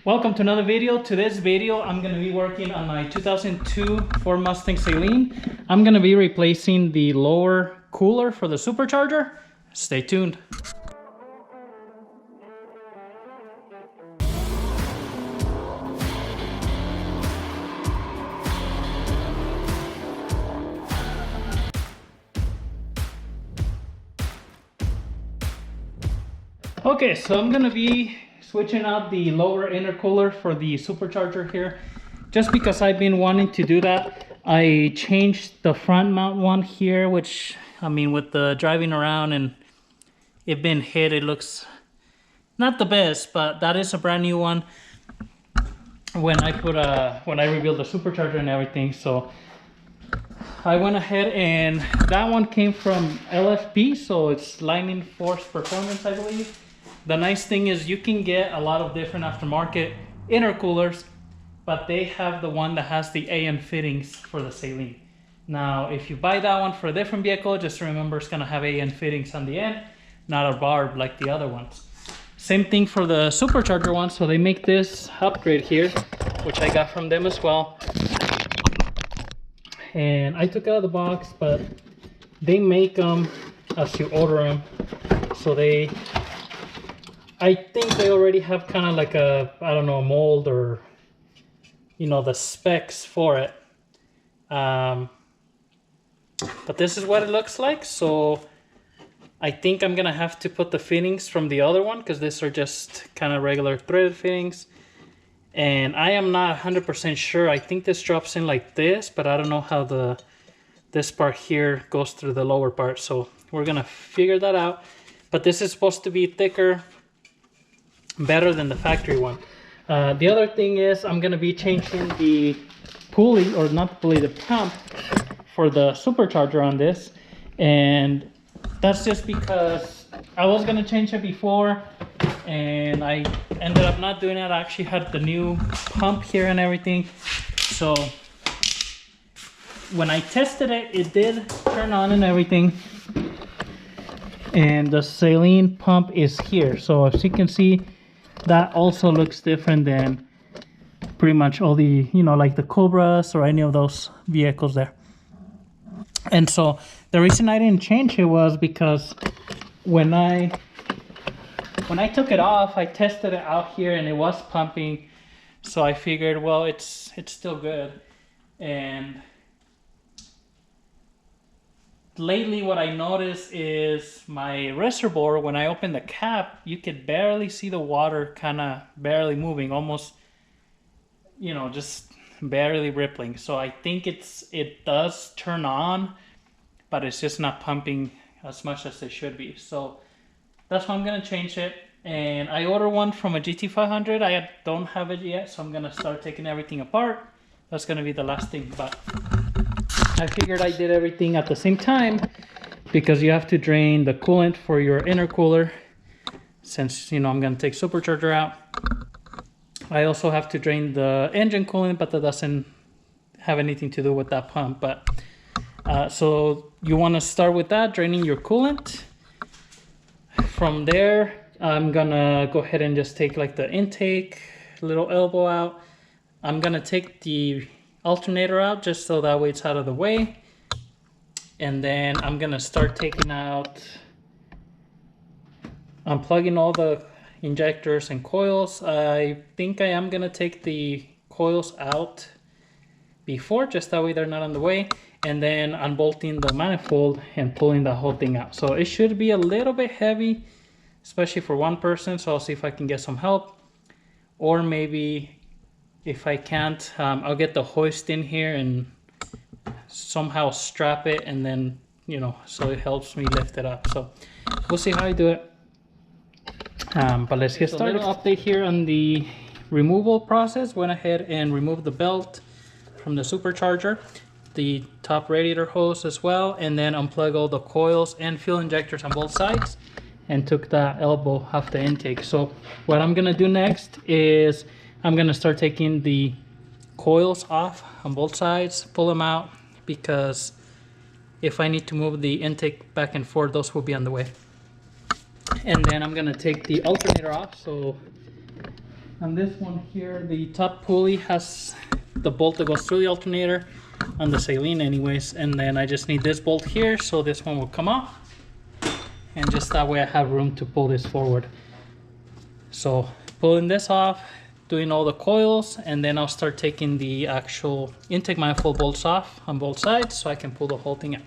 Welcome to another video. Today's video, I'm going to be working on my 2002 Ford Mustang Saleen. I'm going to be replacing the lower cooler for the supercharger. Stay tuned. Okay, so I'm going to be switching out the lower intercooler for the supercharger here. Just because I've been wanting to do that, I changed the front mount one here, which, I mean, with the driving around and it been hit, it looks not the best, but that is a brand new one when I rebuilt the supercharger and everything. So I went ahead, and that one came from LFP, so it's Lightning Force Performance, I believe. The nice thing is you can get a lot of different aftermarket intercoolers, but they have the one that has the AN fittings for the Saleen. Now, if you buy that one for a different vehicle, just remember it's gonna have AN fittings on the end, not a barb like the other ones. Same thing for the supercharger one, so they make this upgrade here, which I got from them as well. And I took it out of the box, but they make them as you order them. So I think they already have kind of like a, I don't know, a mold or, you know, the specs for it. But this is what it looks like. So I think I'm gonna have to put the fittings from the other one, because these are just kind of regular threaded fittings. And I am not 100% sure. I think this drops in like this, but I don't know how this part here goes through the lower part. So we're gonna figure that out. But this is supposed to be thicker, better than the factory one. The other thing is I'm gonna be changing the pulley, or not the pulley, the pump for the supercharger on this. And that's just because I was gonna change it before and I ended up not doing it. I actually had the new pump here and everything. So when I tested it, it did turn on and everything. And the Saleen pump is here. So as you can see, that also looks different than pretty much all the, you know, like the Cobras or any of those vehicles there. And so the reason I didn't change it was because when I took it off, I tested it out here and it was pumping. So I figured, well, it's still good. And lately what I noticed is my reservoir, when I open the cap, you could barely see the water kind of barely moving, almost, you know, just barely rippling. So I think it does turn on, but it's just not pumping as much as it should be. So that's why I'm gonna change it. And I ordered one from a GT500. I don't have it yet, so I'm gonna start taking everything apart. That's gonna be the last thing, but I figured I did everything at the same time, because you have to drain the coolant for your intercooler. Since, you know, I'm gonna take supercharger out, I also have to drain the engine coolant, but that doesn't have anything to do with that pump. But so you want to start with that, draining your coolant. From there, I'm gonna go ahead and just take like the intake little elbow out. I'm gonna take the alternator out just so that way it's out of the way. And then I'm gonna start taking out, unplugging all the injectors and coils. I think I am gonna take the coils out before, just that way they're not on the way, and then unbolting the manifold and pulling the whole thing out. So it should be a little bit heavy, especially for one person, so I'll see if I can get some help. Or maybe if I can't, I'll get the hoist in here and somehow strap it, and then, you know, so it helps me lift it up. So we'll see how I do it. But let's get started. A little update here on the removal process. Went ahead and removed the belt from the supercharger, the top radiator hose as well, and then unplug all the coils and fuel injectors on both sides, and took that elbow off the intake. So what I'm gonna do next is I'm gonna start taking the coils off on both sides, pull them out, because if I need to move the intake back and forth, those will be on the way. And then I'm gonna take the alternator off. So On this one here, the top pulley has the bolt that goes through the alternator on the Saleen anyways, and then I just need this bolt here, so this one will come off, and just that way I have room to pull this forward. So pulling this off, doing all the coils, and then I'll start taking the actual intake manifold bolts off on both sides so I can pull the whole thing out.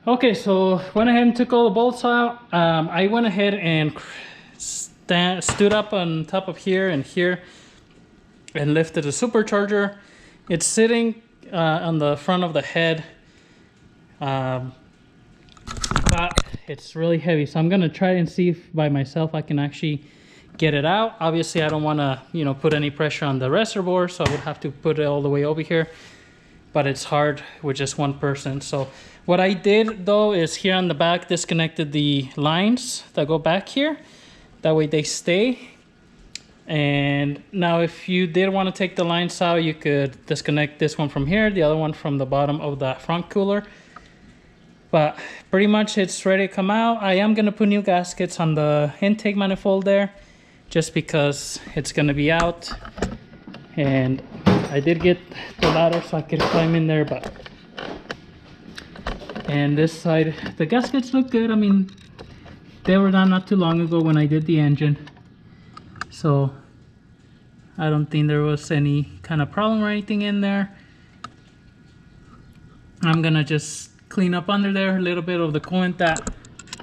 Okay, so went ahead and took all the bolts out. I went ahead and stood up on top of here and here and lifted the supercharger. It's sitting on the front of the head, but it's really heavy, so I'm gonna try and see if by myself I can actually get it out. Obviously I don't want to, you know, put any pressure on the reservoir, so I would have to put it all the way over here, but it's hard with just one person. So what I did though is here on the back disconnected the lines that go back here, that way they stay. And now if you did want to take the lines out, you could disconnect this one from here, the other one from the bottom of the front cooler. But pretty much it's ready to come out. I am going to put new gaskets on the intake manifold there, just because it's going to be out. And I did get the ladder so I could climb in there, but... And this side, the gaskets look good. I mean, they were done not too long ago when I did the engine, so I don't think there was any kind of problem or anything in there. I'm gonna just clean up under there a little bit of the coolant that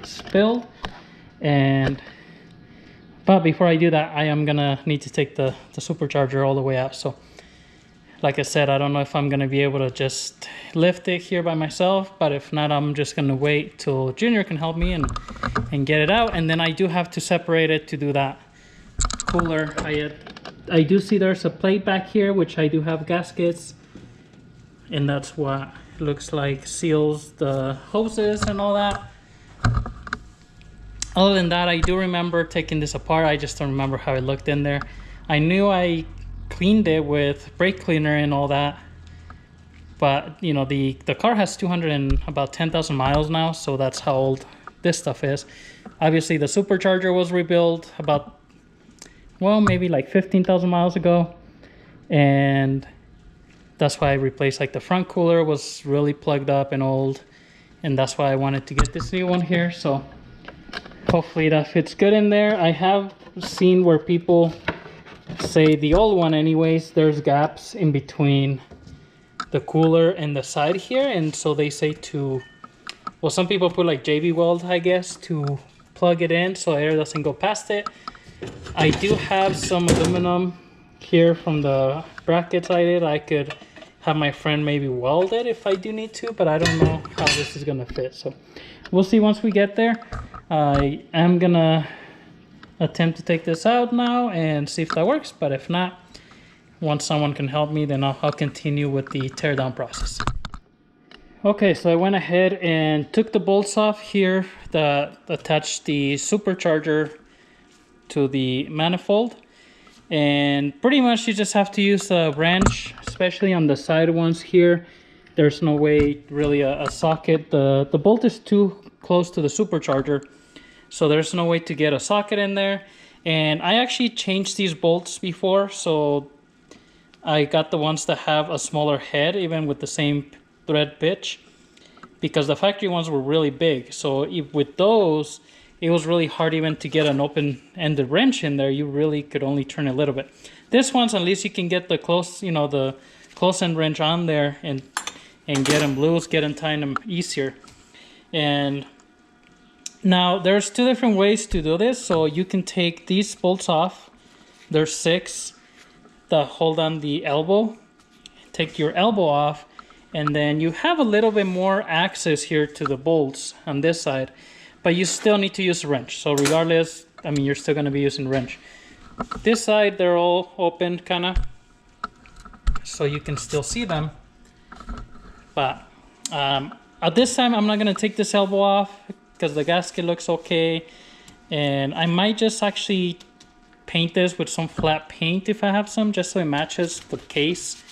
spilled, but before I do that, I am gonna need to take the supercharger all the way out. So like I said, I don't know if I'm gonna be able to just lift it here by myself, but if not, I'm just gonna wait till Junior can help me and get it out. And then I do have to separate it to do that cooler. I do see there's a plate back here, which I do have gaskets, and that's what it looks like seals the hoses and all that. Other than that, I do remember taking this apart. I just don't remember how it looked in there. I knew I cleaned it with brake cleaner and all that, but you know, the car has about 10,000 miles now, so that's how old this stuff is. Obviously the supercharger was rebuilt about, well, maybe like 15,000 miles ago, and that's why I replaced, like, the front cooler was really plugged up and old, and that's why I wanted to get this new one here. So hopefully that fits good in there. I have seen where people say the old one anyways, there's gaps in between the cooler and the side here, and so they say to, well, some people put like JB weld, I guess, to plug it in so air doesn't go past it. I do have some aluminum here from the brackets I did. I could have my friend maybe weld it if I do need to, but I don't know how this is gonna fit, so we'll see once we get there. I am gonna attempt to take this out now and see if that works, but if not, once someone can help me, then I'll continue with the teardown process. Okay, so I went ahead and took the bolts off here that attach the supercharger to the manifold, and pretty much you just have to use a wrench, especially on the side ones here. There's no way really a socket. The bolt is too close to the supercharger, so there's no way to get a socket in there. And I actually changed these bolts before, so I got the ones that have a smaller head, even with the same thread pitch, because the factory ones were really big. So with those, it was really hard even to get an open-ended wrench in there. You really could only turn a little bit. This one's, at least you can get the close, you know, the close-end wrench on there and get them loose, get them tying them easier. And now there's two different ways to do this. So you can take these bolts off. There's 6 that hold on the elbow. Take your elbow off, and then you have a little bit more access here to the bolts on this side, but you still need to use a wrench. So regardless, I mean, you're still going to be using wrench. This side, they're all open kind of, so you can still see them. But at this time, I'm not going to take this elbow off because the gasket looks okay. And I might just actually paint this with some flat paint if I have some, just so it matches the case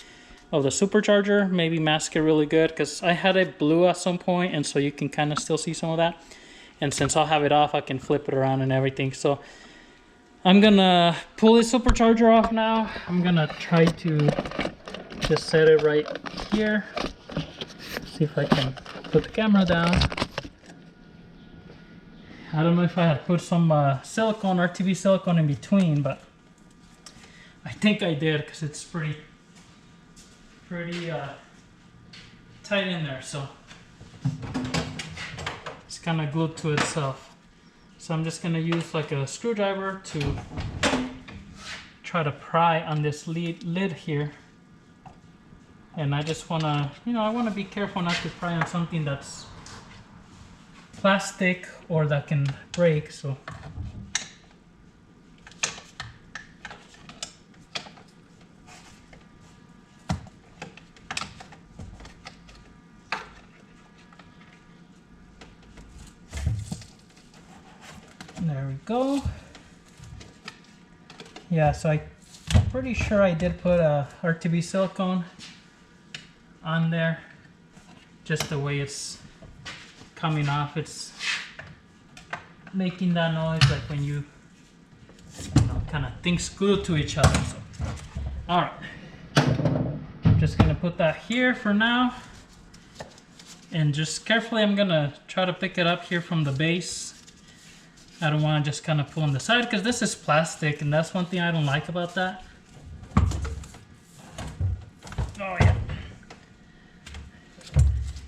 of the supercharger. Maybe mask it really good, because I had it blue at some point, and so you can kind of still see some of that. And since I'll have it off, I can flip it around and everything. So I'm gonna pull this supercharger off now. I'm gonna try to just set it right here. See if I can put the camera down. I don't know if I had put some silicone, RTV silicone in between, but I think I did, because it's pretty tight in there, so it's kind of glued to itself. So I'm just going to use like a screwdriver to try to pry on this lid here. And I just want to, you know, I want to be careful not to pry on something that's plastic or that can break. So there we go. Yeah, so I'm pretty sure I did put a RTV silicone on there. Just the way it's coming off, it's making that noise like when you know, kind of things glued to each other. So, all right, I'm just gonna put that here for now, and just carefully I'm gonna try to pick it up here from the base. I don't want to just kind of pull on the side, because this is plastic, and that's one thing I don't like about that. Oh yeah,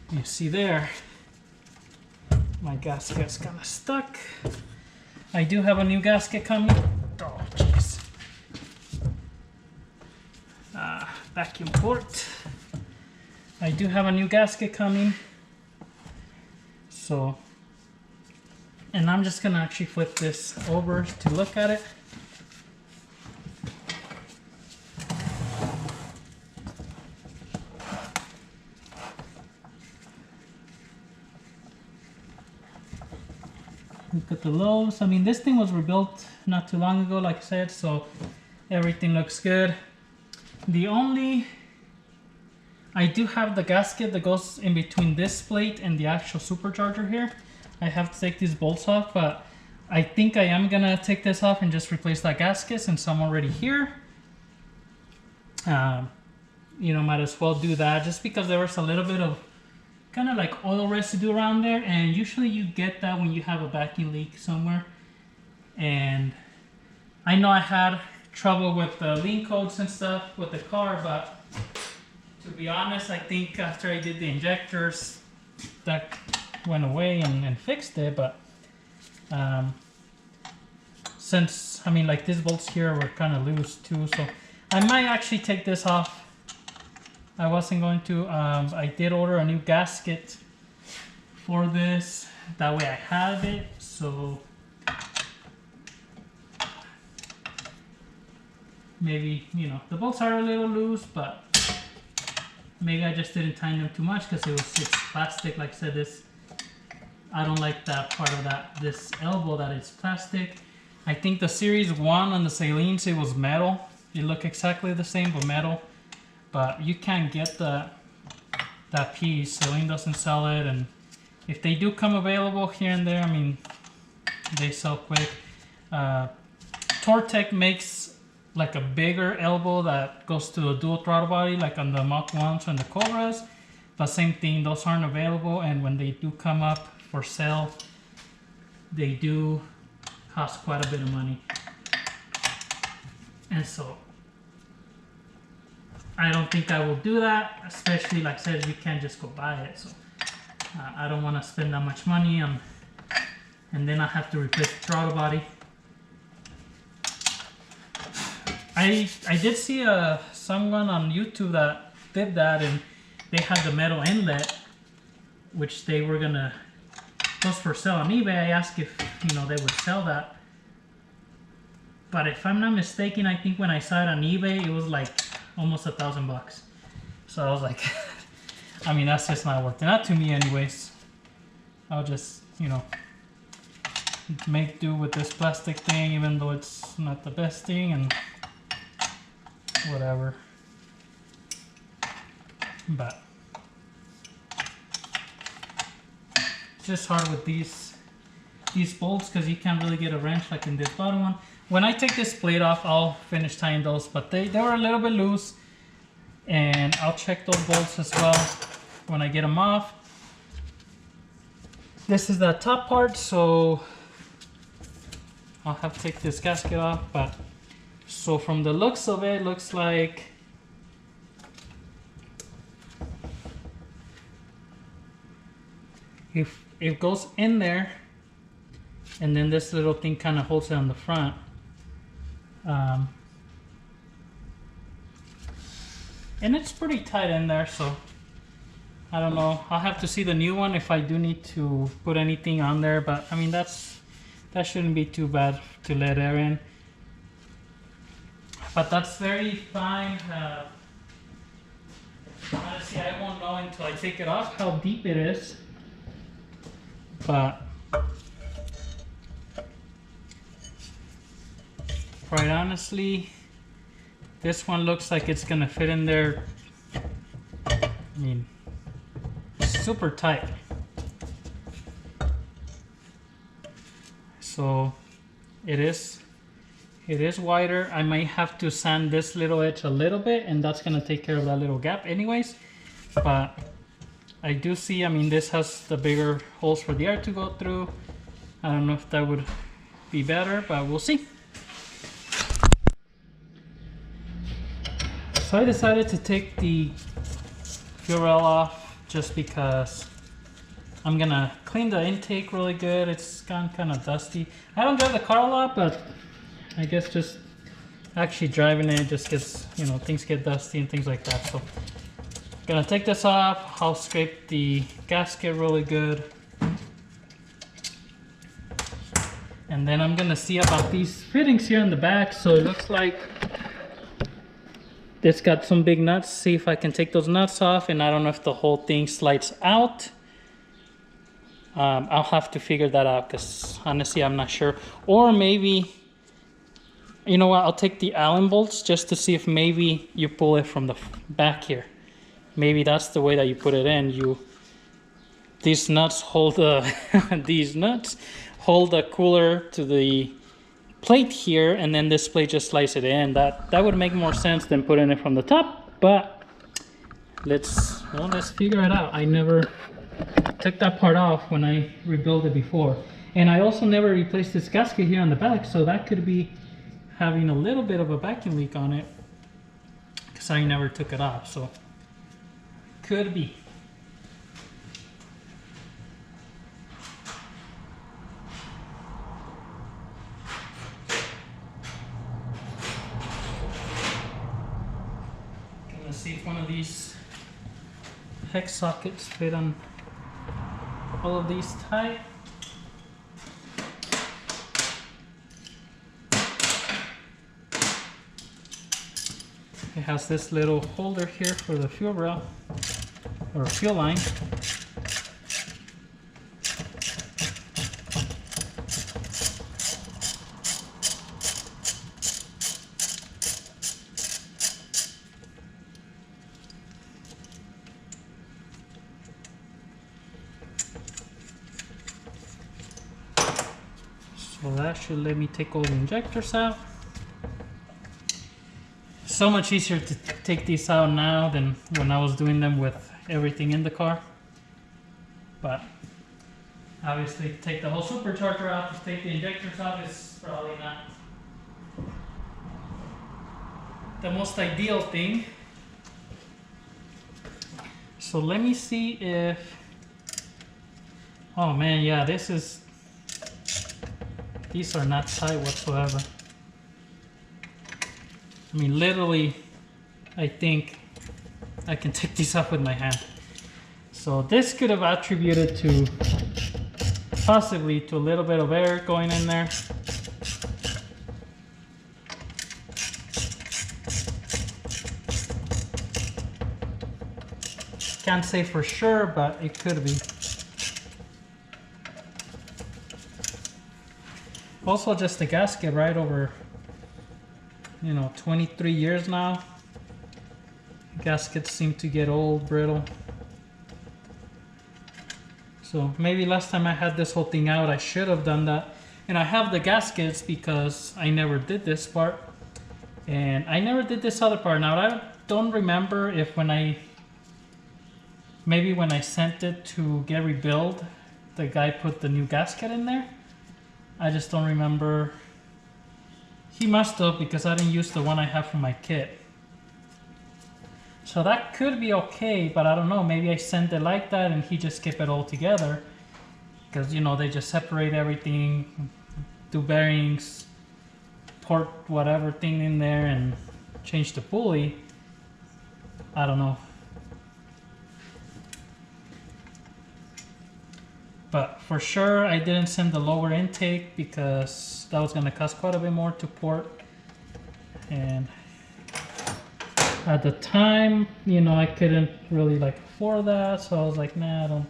you see there, my gasket's kind of stuck. I do have a new gasket coming. Oh jeez. Vacuum port. I do have a new gasket coming. So, and I'm just gonna actually flip this over to look at it. Look at the lows. I mean, this thing was rebuilt not too long ago, like I said, so everything looks good. The only, I do have the gasket that goes in between this plate and the actual supercharger here. I have to take these bolts off, but I think I am gonna take this off and just replace that gasket since I'm already here. You know, might as well do that, just because there was a little bit of kind of like oil residue around there, and usually you get that when you have a vacuum leak somewhere. And I know I had trouble with the link codes and stuff with the car, but to be honest, I think after I did the injectors, that went away and fixed it. But since, I mean, like these bolts here were kind of loose too, so I might actually take this off. I wasn't going to. I did order a new gasket for this, that way I have it. So So maybe, you know, the bolts are a little loose, but maybe I just didn't tighten them too much because it's plastic. Like I said, this, I don't like that part of that, this elbow that is plastic. I think the Series 1 on the Saleens, it was metal. It looked exactly the same, but metal. But you can't get that piece. Saleen doesn't sell it, and if they do come available here and there, I mean, they sell quick. Tortec makes like a bigger elbow that goes to a dual throttle body, like on the Mach 1s and the Cobras. But same thing, those aren't available, and when they do come up for sale, they do cost quite a bit of money. And so I don't think I will do that, especially like I said, you can't just go buy it. So I don't want to spend that much money on, and then I have to replace the throttle body. I did see someone on YouTube that did that, and they had the metal inlet, which they were gonna post for sale on eBay. I asked if, you know, they would sell that, but if I'm not mistaken, I think when I saw it on eBay, it was like almost $1,000. So I was like, I mean, that's just not worth it. Not to me anyways. I'll just, you know, make do with this plastic thing, even though it's not the best thing, and whatever. But it's just hard with these bolts because you can't really get a wrench like in this bottom one. When I take this plate off, I'll finish tying those, but they were a little bit loose, and I'll check those bolts as well when I get them off. This is the top part, so I'll have to take this gasket off. But so from the looks of it, looks like if it goes in there, and then this little thing kind of holds it on the front. And it's pretty tight in there, so I don't know. I'll have to see the new one if I do need to put anything on there, but I mean, that shouldn't be too bad to let air in. But that's very fine. Honestly, I won't know until I take it off how deep it is. But quite honestly, this one looks like it's gonna fit in there. I mean, super tight. So it is wider. I might have to sand this little edge a little bit, and that's gonna take care of that little gap anyways. But I do see, I mean, this has the bigger holes for the air to go through. I don't know if that would be better, but we'll see. So I decided to take the fuel rail off just because I'm gonna clean the intake really good. It's gone kind of dusty. I don't drive the car a lot, but I guess just actually driving it just gets, you know, things get dusty and things like that. So gonna take this off. I'll scrape the gasket really good, and then I'm gonna see about these fittings here in the back. So it looks like it's got some big nuts. See if I can take those nuts off, and I don't know if the whole thing slides out. I'll have to figure that out because honestly I'm not sure. Or maybe, you know what, I'll take the Allen bolts just to see if maybe you pull it from the back here. Maybe that's the way that you put it in. These nuts hold the these nuts hold the cooler to the plate here, and then this plate just slides it in. That would make more sense than putting it from the top, but let's figure it out. I never took that part off when I rebuilt it before, and I also never replaced this gasket here on the back, so that could be having a little bit of a vacuum leak on it because I never took it off. So could be. Gonna see if one of these hex sockets fit on all of these tight. It has this little holder here for the fuel rail or fuel line. So that should let me take all the injectors out. So much easier to take these out now than when I was doing them with everything in the car. But obviously, take the whole supercharger out, to take the injectors out is probably not the most ideal thing. So let me see if, oh man, yeah, these are not tight whatsoever. I mean, literally, I think I can take these off with my hand. So this could have attributed to, possibly to a little bit of air going in there. Can't say for sure, but it could be. Also, just the gasket, right, over, you know, 23 years now. Gaskets seem to get old, brittle. So maybe last time I had this whole thing out, I should have done that. And I have the gaskets because I never did this part. And I never did this other part. Now, I don't remember if maybe when I sent it to get rebuilt, the guy put the new gasket in there. I just don't remember. He must have, because I didn't use the one I have from my kit. So that could be okay, but I don't know. Maybe I sent it like that and he just kept it all together. Because, you know, they just separate everything, do bearings, port whatever thing in there and change the pulley. I don't know. But for sure, I didn't send the lower intake because that was going to cost quite a bit more to port. And at the time, you know, I couldn't really like afford that. So I was like, nah,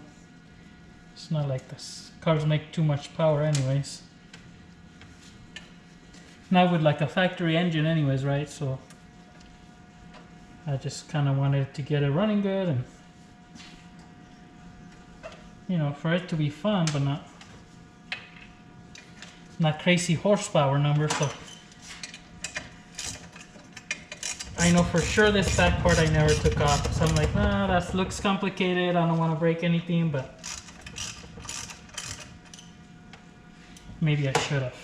it's not like this. Cars make too much power anyways. Not with like a factory engine anyways, right? So I just kind of wanted to get it running good and, you know, for it to be fun, but not crazy horsepower numbers. So I know for sure this back part I never took off. So I'm like, nah, that looks complicated. I don't want to break anything, but maybe I should have.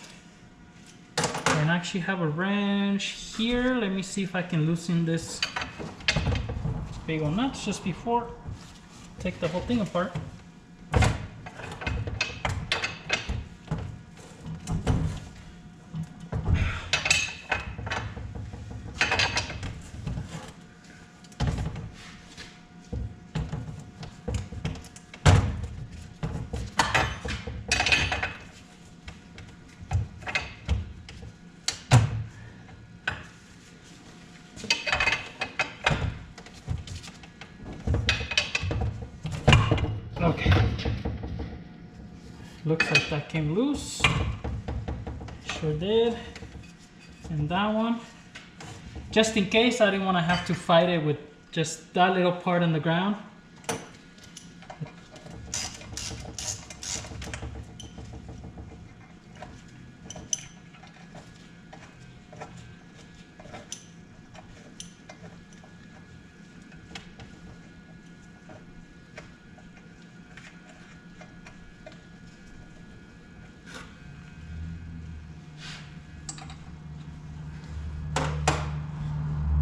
And I actually have a wrench here. Let me see if I can loosen this big old nuts just before take the whole thing apart. Okay, looks like that came loose. Sure did. And that one, just in case, I didn't want to have to fight it with just that little part on the ground.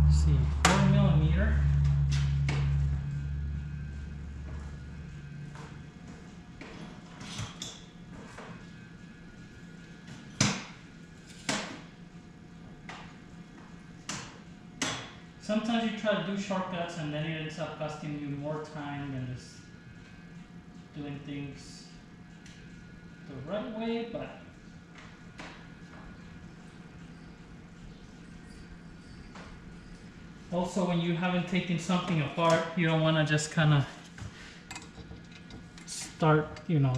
See, 4mm. Sometimes you try to do shortcuts and then it ends up costing you more time than just doing things the right way, but Also, when you haven't taken something apart, you don't want to just kind of start, you know,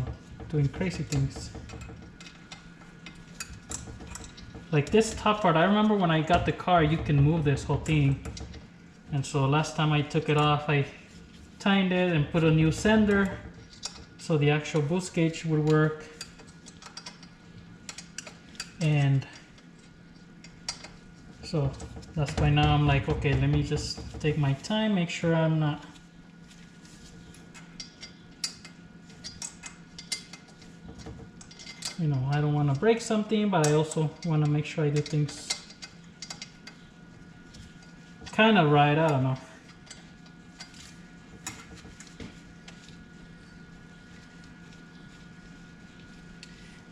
doing crazy things. Like this top part, I remember when I got the car, you can move this whole thing. And so last time I took it off, I tightened it and put a new sender so the actual boost gauge would work. And so that's why now I'm like, okay, let me just take my time, make sure I'm not you know, I don't want to break something, but I also want to make sure I do things kind of right. I don't know.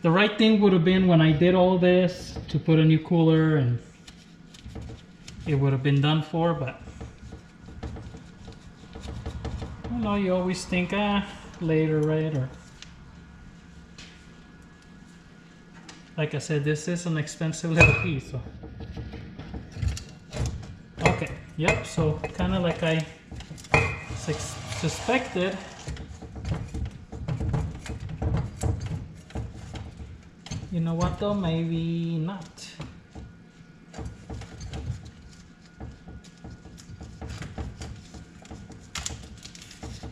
The right thing would have been when I did all this to put a new cooler, and it would have been done for, but you know, you always think, later, right? Or like I said, this is an expensive little piece, so. Okay, yep, so kind of like I suspected. You know what though, maybe not.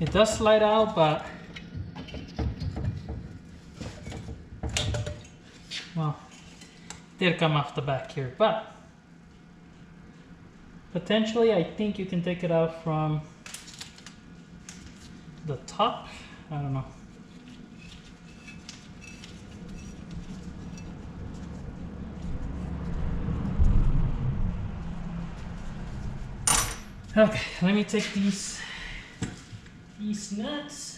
It does slide out, but well, it did come off the back here, but potentially I think you can take it out from the top. I don't know. Okay, let me take these nuts.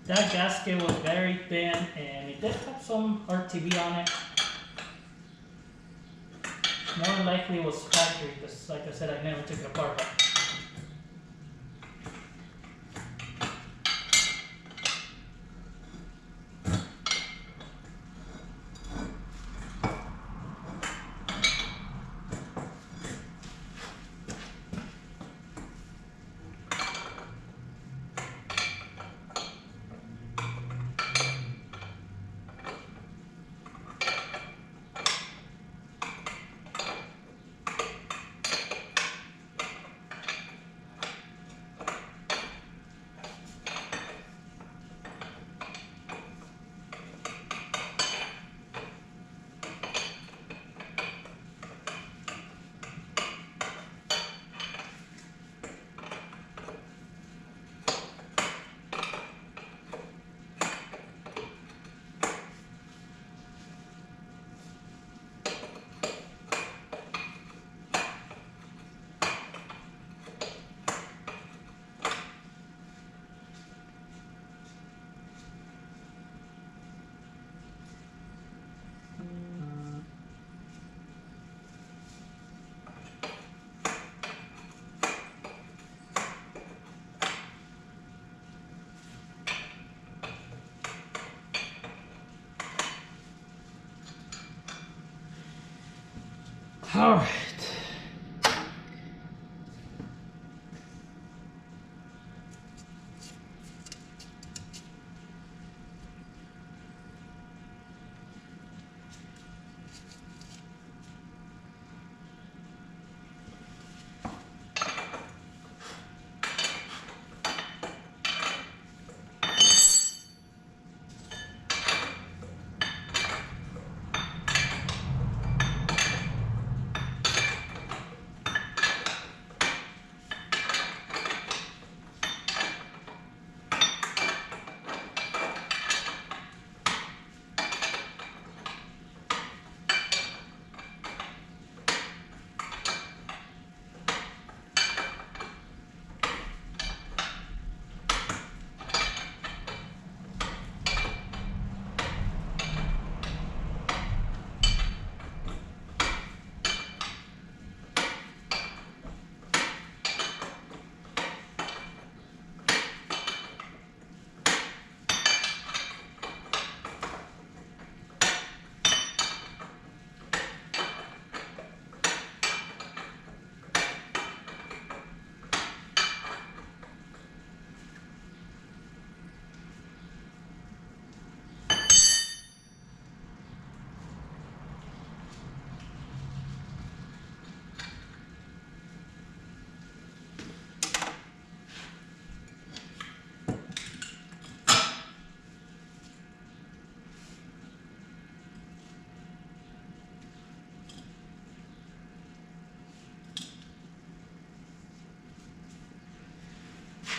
That gasket was very thin, and it did have some RTV on it. More than likely it was factory, because like I said, I never took it apart. But all right.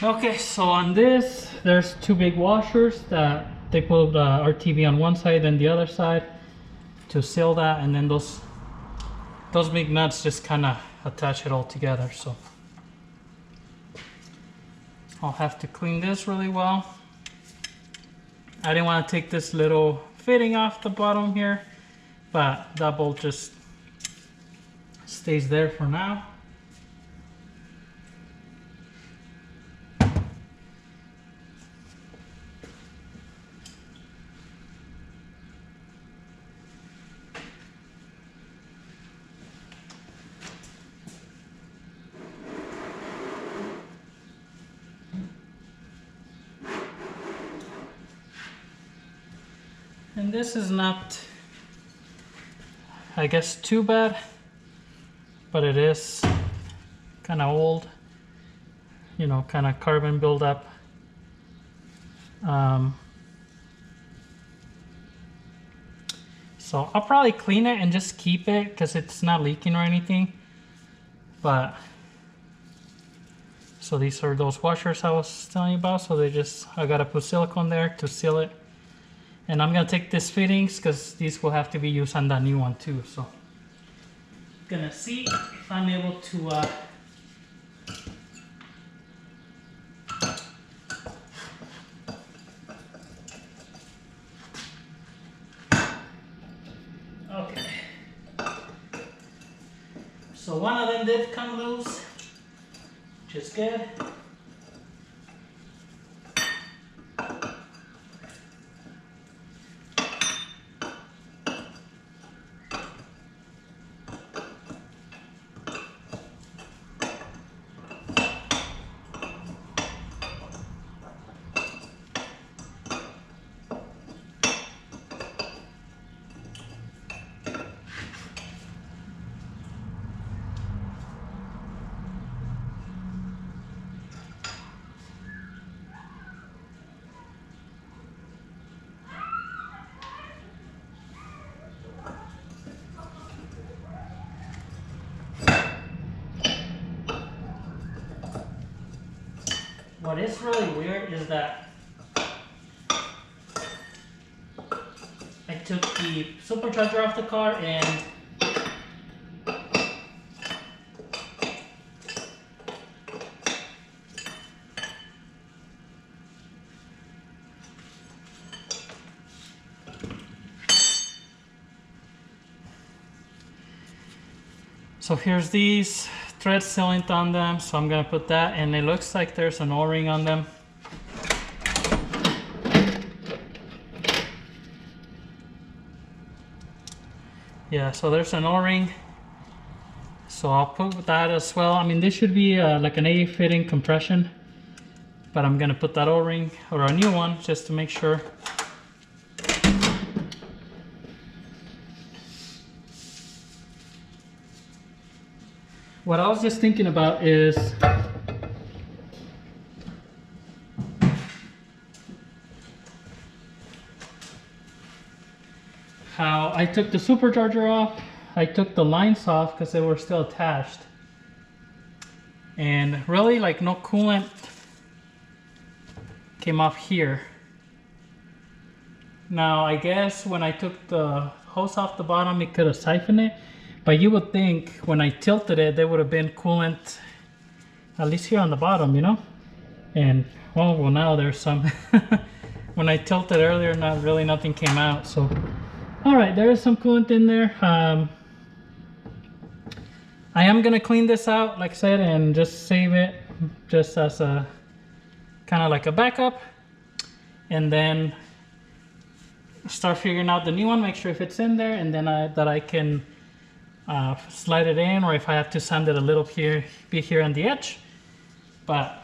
Okay, so on this, there's two big washers that they put RTV on one side and the other side to seal that, and then those big nuts just kind of attach it all together. So I'll have to clean this really well. I didn't want to take this little fitting off the bottom here, but that bolt just stays there for now. And this is not, I guess, too bad, but it is kind of old, you know, kind of carbon buildup. So I'll probably clean it and just keep it because it's not leaking or anything. But so these are those washers I was telling you about. So they just, I gotta put silicone there to seal it. And I'm gonna take these fittings because these will have to be used on that new one too. So gonna see if I'm able to okay. So one of them did come loose, which is good. What is really weird is that I took the supercharger off the car and so here's these thread sealant on them, so I'm gonna put that, and it looks like there's an O-ring on them. Yeah, so there's an O-ring, so I'll put that as well. I mean, this should be like an A fitting compression, but I'm gonna put that O-ring or a new one just to make sure. What I was just thinking about is how I took the supercharger off, I took the lines off because they were still attached, and really like no coolant came off here. Now I guess when I took the hose off the bottom it could have siphoned it, but you would think when I tilted it there would have been coolant at least here on the bottom, you know? And well now there's some. When I tilted earlier, not really nothing came out. So all right, there is some coolant in there. I am gonna clean this out, like I said, and just save it just as a kind of like a backup, and then start figuring out the new one, make sure if it's in there, and then that I can slide it in, or if I have to sand it a little here on the edge. But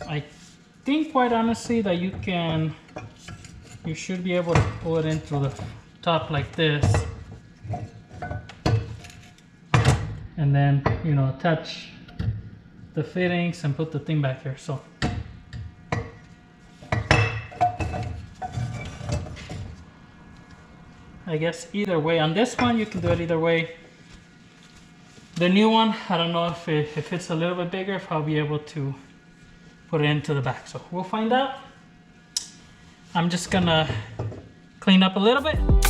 I think quite honestly that you should be able to pull it in through the top like this, and then, you know, attach the fittings and put the thing back here. So I guess either way, on this one you can do it either way. The new one, I don't know if it's a little bit bigger, if I'll be able to put it into the back. So we'll find out. I'm just gonna clean up a little bit.